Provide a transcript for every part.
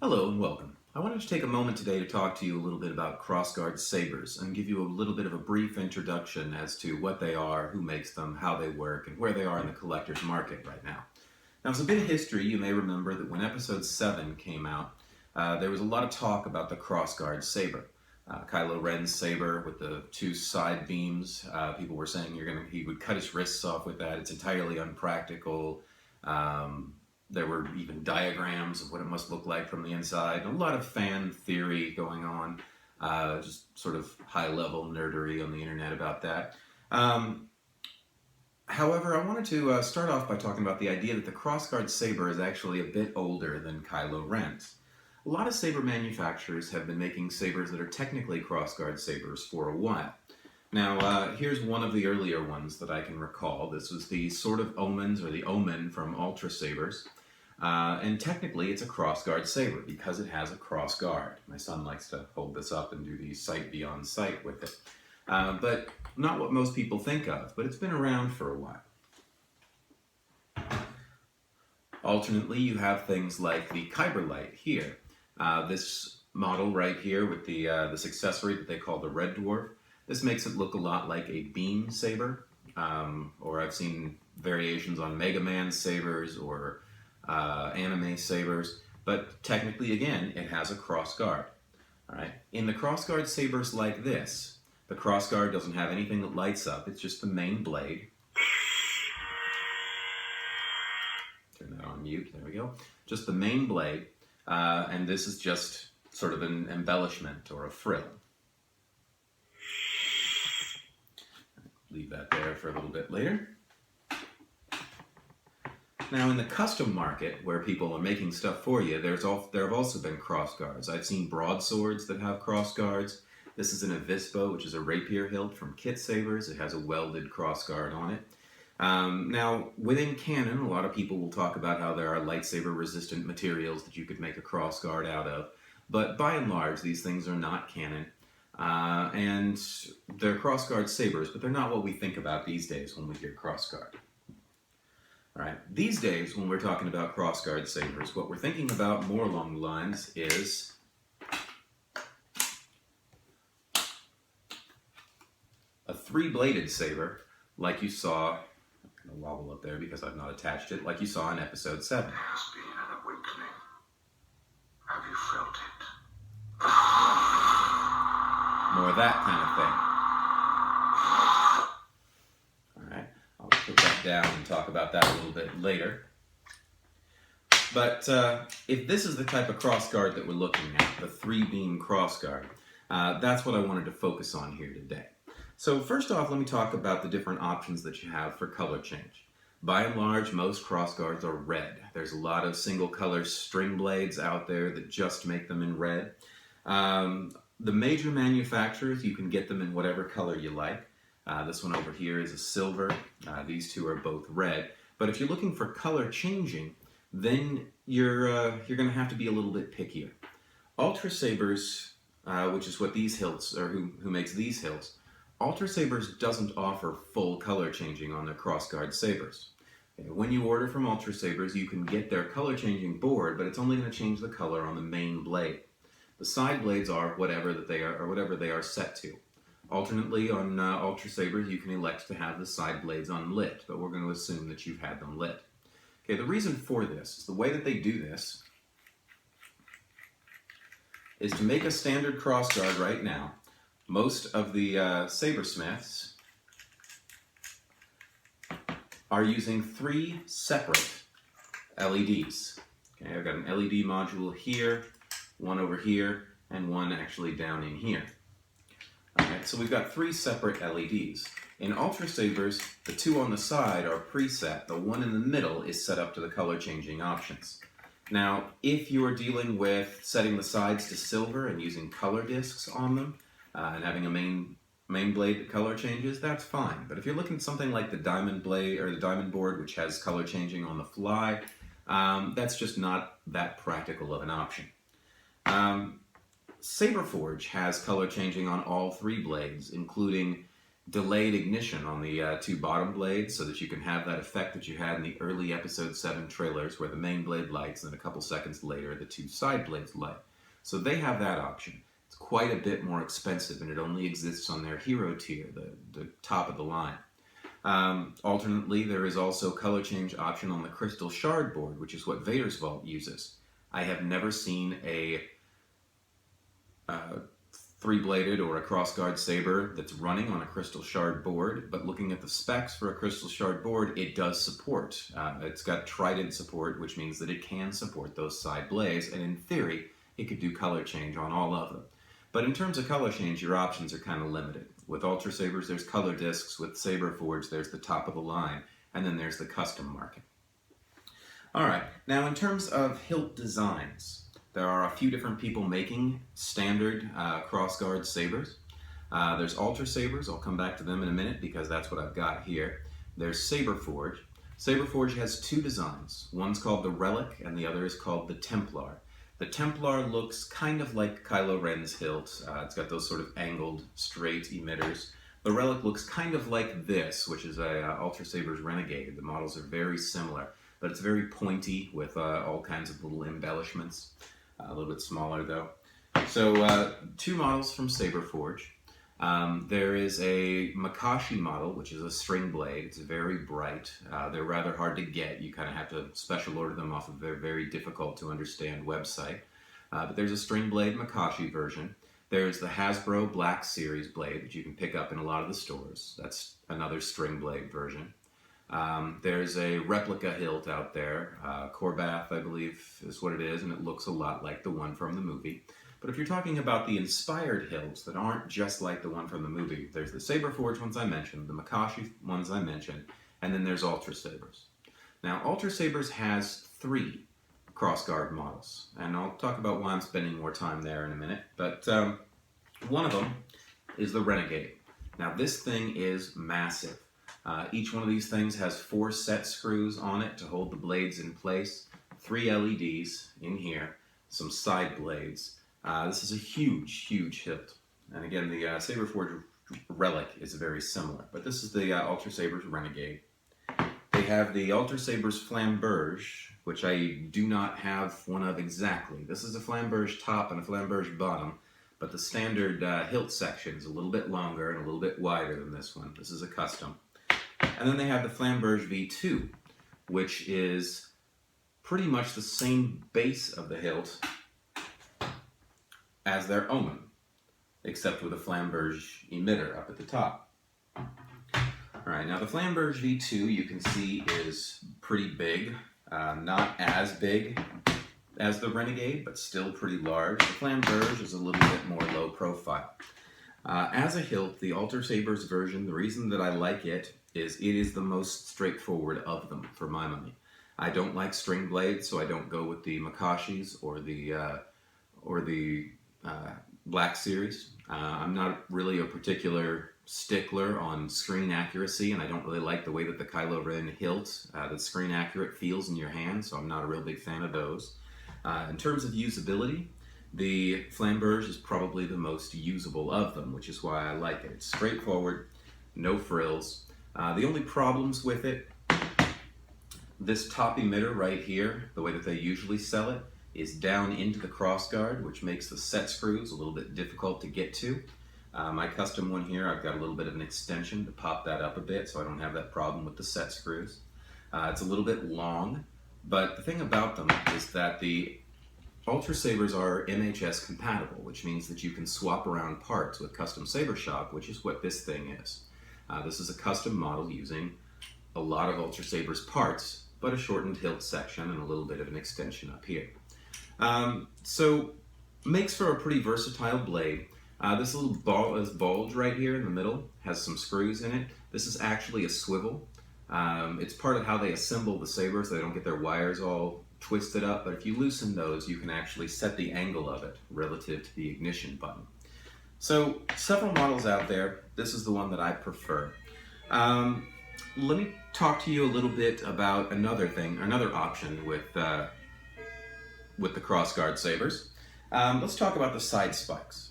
Hello and welcome. I wanted to take a moment today to talk to you a little bit about Crossguard sabers and give you a little bit of a brief introduction as to what they are, who makes them, how they work, and where they are in the collector's market right now. Now, as a bit of history, you may remember that when episode 7 came out, there was a lot of talk about the Crossguard saber. Kylo Ren's saber with the two side beams. People were saying he would cut his wrists off with that. It's entirely unpractical. There were even diagrams of what it must look like from the inside. A lot of fan theory going on, just sort of high-level nerdery on the internet about that. However, I wanted to start off by talking about the idea that the Crossguard saber is actually a bit older than Kylo Ren's. A lot of saber manufacturers have been making sabers that are technically Crossguard sabers for a while. Now, here's one of the earlier ones that I can recall. This was the Sword of Omens, or the Omen from Ultrasabers. And technically, it's a crossguard saber because it has a crossguard. My son likes to hold this up and do the sight beyond sight with it. But not what most people think of, but it's been around for a while. Alternately, you have things like the Kyber Light here. This model right here with this accessory that they call the Red Dwarf. This makes it look a lot like a beam saber, or I've seen variations on Mega Man sabers or anime sabers, but technically, again, it has a crossguard. All right. In the crossguard sabers like this, the crossguard doesn't have anything that lights up. It's just the main blade. Turn that on mute. There we go. Just the main blade, and this is just sort of an embellishment or a frill. Leave that there for a little bit later. Now, in the custom market, where people are making stuff for you, there have also been crossguards. I've seen broadswords that have crossguards. This is an Avispo, which is a rapier hilt from Kit Sabers. It has a welded crossguard on it. Now, within canon, a lot of people will talk about how there are lightsaber-resistant materials that you could make a crossguard out of. But by and large, these things are not canon. And they're crossguard sabers, but they're not what we think about these days when we hear crossguard. All right. These days, when we're talking about crossguard sabers, what we're thinking about more along the lines is a three-bladed saber, like you saw. I'm going to wobble up there because I've not attached it, like you saw in episode 7. There has been an awakening. Have you felt it? More of that kind of thing. All right, I'll put that down and talk about that a little bit later. But if this is the type of crossguard that we're looking at, the three-beam crossguard, that's what I wanted to focus on here today. So first off, let me talk about the different options that you have for color change. By and large, most crossguards are red. There's a lot of single-color string blades out there that just make them in red. The major manufacturers, you can get them in whatever color you like. This one over here is a silver. These two are both red. But if you're looking for color changing, then you're going to have to be a little bit pickier. Ultrasabers, which is what these hilts, or who makes these hilts, Ultrasabers doesn't offer full color changing on their crossguard sabers. Okay, when you order from Ultrasabers, you can get their color changing board, but it's only going to change the color on the main blade. The side blades are whatever they are set to. Alternately, on Ultrasabers, you can elect to have the side blades unlit, but we're going to assume that you've had them lit. Okay, the reason for this is the way that they do this is to make a standard crossguard right now. Most of the sabersmiths are using 3 separate LEDs. Okay, I've got an LED module here, one over here, and one actually down in here. Alright, so we've got 3 separate LEDs. In Ultrasabers, the 2 on the side are preset. The one in the middle is set up to the color changing options. Now, if you're dealing with setting the sides to silver and using color discs on them, and having a main blade that color changes, that's fine. But if you're looking at something like the diamond blade or the diamond board, which has color changing on the fly, that's just not that practical of an option. Saberforge has color changing on all 3 blades, including delayed ignition on the two bottom blades so that you can have that effect that you had in the early episode 7 trailers where the main blade lights and then a couple seconds later the two side blades light. So they have that option. It's quite a bit more expensive and it only exists on their hero tier, the top of the line. Alternately, there is also color change option on the crystal shard board, which is what Vader's Vault uses. I have never seen a three-bladed or a Crossguard saber that's running on a crystal shard board, but looking at the specs for a crystal shard board, it does support. It's got trident support, which means that it can support those side blades, and in theory, it could do color change on all of them. But in terms of color change, your options are kind of limited. With Ultrasabers, there's color discs. With Saberforge, there's the top of the line, and then there's the custom marking. All right, now in terms of hilt designs, there are a few different people making standard Crossguard sabers. There's Ultrasabers. I'll come back to them in a minute because that's what I've got here. There's Saberforge. Saberforge has two designs. One's called the Relic and the other is called the Templar. The Templar looks kind of like Kylo Ren's hilt. It's got those sort of angled, straight emitters. The Relic looks kind of like this, which is a Ultrasaber's Renegade. The models are very similar, but it's very pointy with all kinds of little embellishments. A little bit smaller though. So two models from Saberforge. There is a Makashi model, which is a string blade. It's very bright. They're rather hard to get. You kind of have to special order them off of their very difficult to understand website. But there's a string blade Makashi version. There's the Hasbro Black Series blade that you can pick up in a lot of the stores. That's another string blade version. There's a replica hilt out there. Corbath, I believe, is what it is, and it looks a lot like the one from the movie. But if you're talking about the inspired hilts that aren't just like the one from the movie, there's the Saberforge ones I mentioned, the Makashi ones I mentioned, and then there's Ultrasabers. Now, Ultrasabers has 3 Crossguard models, and I'll talk about why I'm spending more time there in a minute, but one of them is the Renegade. Now, this thing is massive. Each one of these things has 4 set screws on it to hold the blades in place, 3 LEDs in here, some side blades. This is a huge, huge hilt. And again, the Saberforge Relic is very similar, but this is the Ultrasabers Renegade. They have the Ultrasabers Flamberge, which I do not have one of exactly. This is a Flamberge top and a Flamberge bottom, but the standard hilt section is a little bit longer and a little bit wider than this one. This is a custom. And then they have the Flamberge V2, which is pretty much the same base of the hilt as their Omen, except with a Flamberge emitter up at the top. Alright, now the Flamberge V2 you can see is pretty big, not as big as the Renegade, but still pretty large. The Flamberge is a little bit more low profile. As a hilt, the Ultrasabers version, the reason that I like it is the most straightforward of them, for my money. I don't like string blades, so I don't go with the Makashis or the Black Series. I'm not really a particular stickler on screen accuracy, and I don't really like the way that the Kylo Ren hilt, the screen accurate feels in your hand, so I'm not a real big fan of those. In terms of usability, the Flamberge is probably the most usable of them, which is why I like it. It's straightforward, no frills. The only problems with it, this top emitter right here, the way that they usually sell it, is down into the crossguard, which makes the set screws a little bit difficult to get to. My custom one here, I've got a little bit of an extension to pop that up a bit so I don't have that problem with the set screws. It's a little bit long, but the thing about them is that the Ultrasabers are MHS compatible, which means that you can swap around parts with Custom Saber Shop, which is what this thing is. This is a custom model using a lot of Ultrasabers parts, but a shortened hilt section and a little bit of an extension up here. So makes for a pretty versatile blade. This little bulge right here in the middle has some screws in it. This is actually a swivel. It's part of how they assemble the sabers. They don't get their wires all twisted up, but if you loosen those, you can actually set the angle of it relative to the ignition button. So several models out there. This is the one that I prefer. Let me talk to you a little bit about another option with the Crossguard sabers. Let's talk about the side spikes.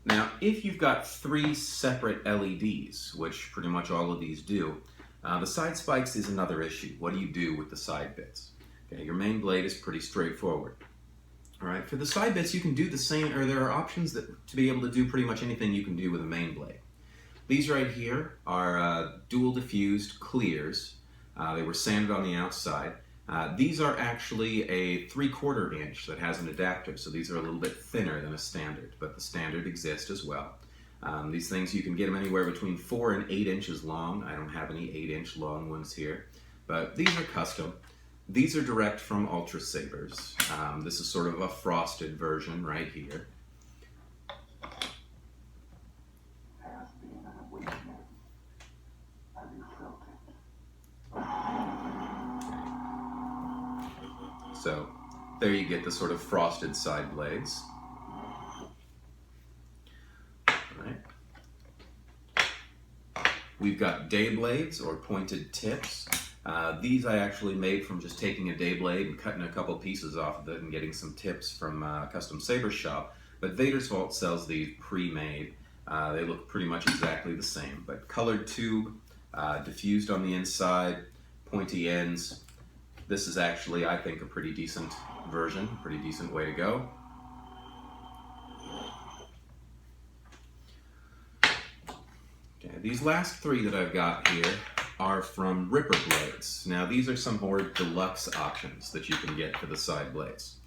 Now, if you've got 3 separate LEDs, which pretty much all of these do, the side spikes is another issue. What do you do with the side bits? Okay, your main blade is pretty straightforward. All right, for the side bits, you can do the same, or there are options to be able to do pretty much anything you can do with a main blade. These right here are dual diffused clears. They were sanded on the outside. These are actually a 3/4 inch that has an adapter, so these are a little bit thinner than a standard, but the standard exists as well. These things, you can get them anywhere between 4 and 8 inches long. I don't have any 8-inch long ones here, but these are custom. These are direct from Ultrasabers. This is sort of a frosted version right here. Has been an awakening. Have you felt it? So there you get the sort of frosted side blades. We've got day blades or pointed tips. These I actually made from just taking a day blade and cutting a couple pieces off of it and getting some tips from a custom saber shop. But Vader's Vault sells these pre-made. They look pretty much exactly the same, but colored tube, diffused on the inside, pointy ends. This is actually, I think, a pretty decent version, pretty decent way to go. These last 3 that I've got here are from Ripper blades. Now these are some more deluxe options that you can get for the side blades.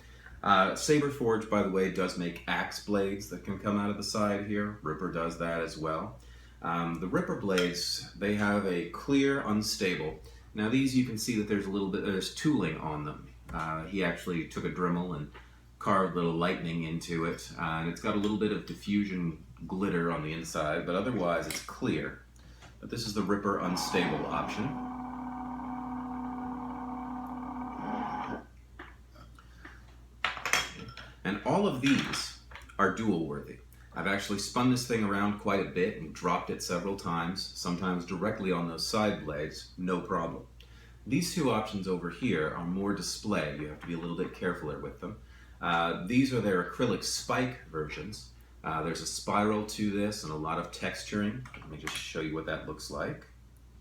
Saber Forge, by the way, does make axe blades that can come out of the side here. Ripper does that as well. The Ripper blades, they have a clear, unstable. Now these, you can see that there's tooling on them. He actually took a Dremel and carved a little lightning into it, and it's got a little bit of diffusion glitter on the inside, but otherwise it's clear. But this is the Ripper unstable option. And all of these are dual worthy. I've actually spun this thing around quite a bit and dropped it several times, sometimes directly on those side blades, no problem. These 2 options over here are more display. You have to be a little bit carefuler with them. These are their acrylic spike versions. There's a spiral to this and a lot of texturing. Let me just show you what that looks like.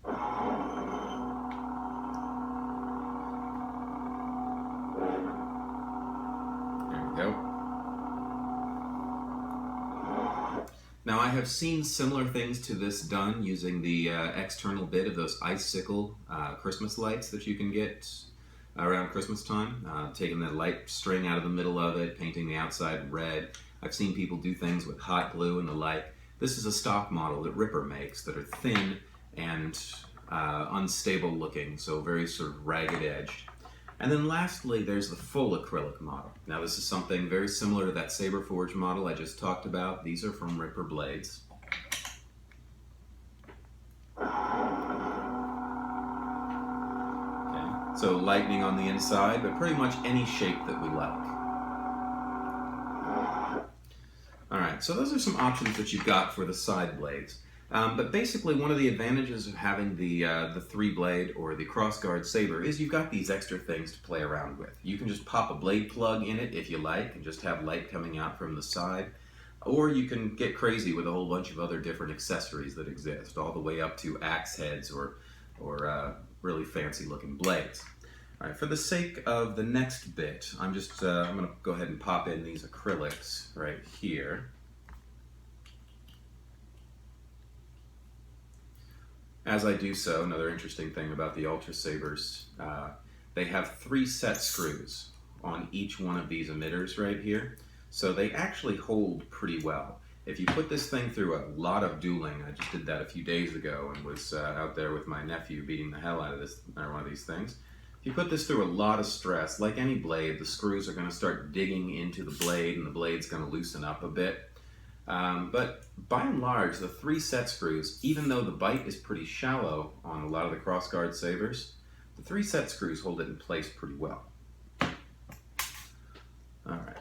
There we go. Now I have seen similar things to this done using the external bit of those icicle Christmas lights that you can get around Christmas time. Taking the light string out of the middle of it, painting the outside red. I've seen people do things with hot glue and the like. This is a stock model that Ripper makes that are thin and unstable looking, so very sort of ragged edged. And then lastly, there's the full acrylic model. Now this is something very similar to that Saber Forge model I just talked about. These are from Ripper blades. Okay. So lightning on the inside, but pretty much any shape that we like. Alright, so those are some options that you've got for the side blades. But basically one of the advantages of having the 3-blade or the Crossguard saber is you've got these extra things to play around with. You can just pop a blade plug in it if you like and just have light coming out from the side. Or you can get crazy with a whole bunch of other different accessories that exist, all the way up to axe heads or really fancy looking blades. All right, for the sake of the next bit, I'm going to go ahead and pop in these acrylics right here. As I do so, another interesting thing about the Ultrasabers, they have 3 set screws on each one of these emitters right here, so they actually hold pretty well. If you put this thing through a lot of dueling, I just did that a few days ago and was out there with my nephew beating the hell out of one of these things. If you put this through a lot of stress, like any blade, the screws are going to start digging into the blade and the blade's going to loosen up a bit. But by and large, the 3 set screws, even though the bite is pretty shallow on a lot of the Crossguard sabers, the 3 set screws hold it in place pretty well. Alright.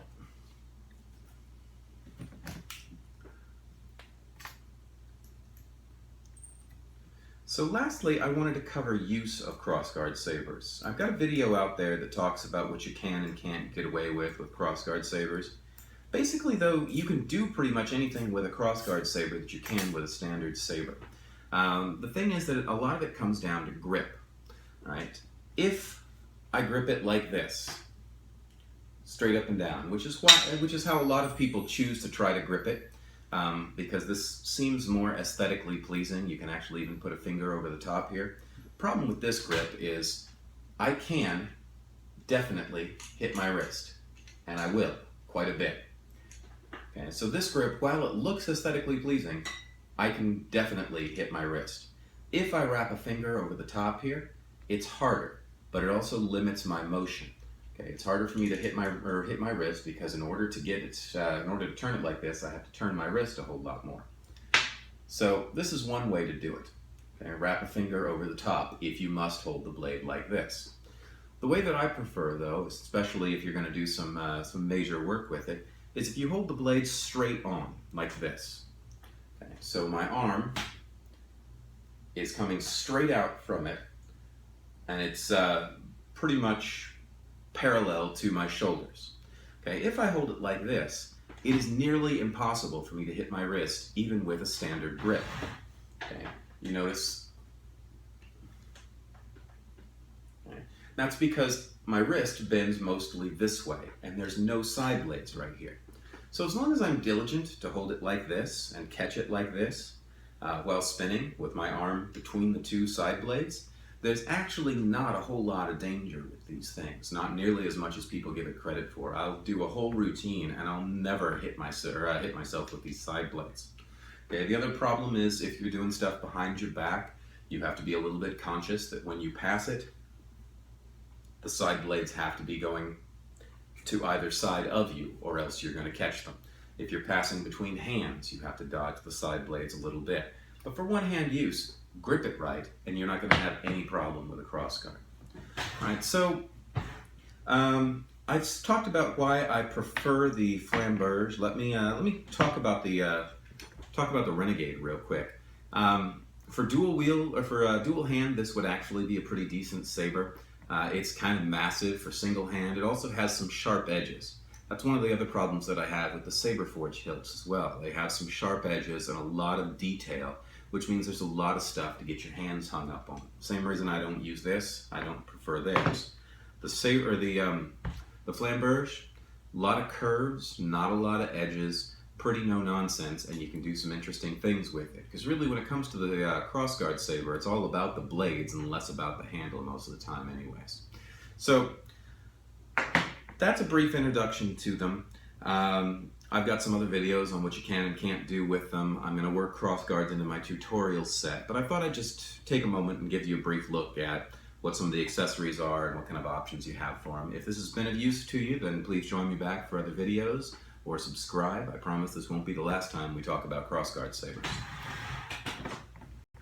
So lastly, I wanted to cover use of Crossguard sabers. I've got a video out there that talks about what you can and can't get away with Crossguard sabers. Basically, though, you can do pretty much anything with a crossguard saber that you can with a standard saber. The thing is that a lot of it comes down to grip, right? If I grip it like this, straight up and down, which is how a lot of people choose to try to grip it, because this seems more aesthetically pleasing. You can actually even put a finger over the top here. Problem with this grip is I can definitely hit my wrist, and I will quite a bit. Okay, so this grip, while it looks aesthetically pleasing, I can definitely hit my wrist. If I wrap a finger over the top here, it's harder, but it also limits my motion. Okay, it's harder for me to hit my wrist because in order to turn it like this, I have to turn my wrist a whole lot more. So this is one way to do it. Okay, wrap a finger over the top if you must hold the blade like this. The way that I prefer, though, especially if you're going to do some major work with it, is if you hold the blade straight on, like this. Okay, so my arm is coming straight out from it, and it's pretty much parallel to my shoulders. Okay, if I hold it like this, it is nearly impossible for me to hit my wrist, even with a standard grip. Okay, you notice? Okay. That's because my wrist bends mostly this way, and there's no side blades right here. So as long as I'm diligent to hold it like this and catch it like this while spinning with my arm between the two side blades, there's actually not a whole lot of danger with these things, not nearly as much as people give it credit for. I'll do a whole routine and I'll never hit myself with these side blades. Okay, the other problem is if you're doing stuff behind your back, you have to be a little bit conscious that when you pass it, the side blades have to be going to either side of you or else you're going to catch them. If you're passing between hands, you have to dodge the side blades a little bit. But for one-hand use, grip it right, and you're not going to have any problem with a crossguard. All right, so I've talked about why I prefer the flamberge. Let me talk about the Renegade real quick. For dual hand, this would actually be a pretty decent saber. It's kind of massive for single hand. It also has some sharp edges. That's one of the other problems that I have with the Saber Forge hilts as well. They have some sharp edges and a lot of detail, which means there's a lot of stuff to get your hands hung up on. Same reason I don't use this. I don't prefer theirs. The flamberge, a lot of curves, not a lot of edges, pretty no nonsense, and you can do some interesting things with it. Because really, when it comes to the crossguard saber, it's all about the blades and less about the handle most of the time, anyways. So that's a brief introduction to them. I've got some other videos on what you can and can't do with them. I'm going to work crossguards into my tutorial set, but I thought I'd just take a moment and give you a brief look at what some of the accessories are and what kind of options you have for them. If this has been of use to you, then please join me back for other videos or subscribe. I promise this won't be the last time we talk about crossguard sabers.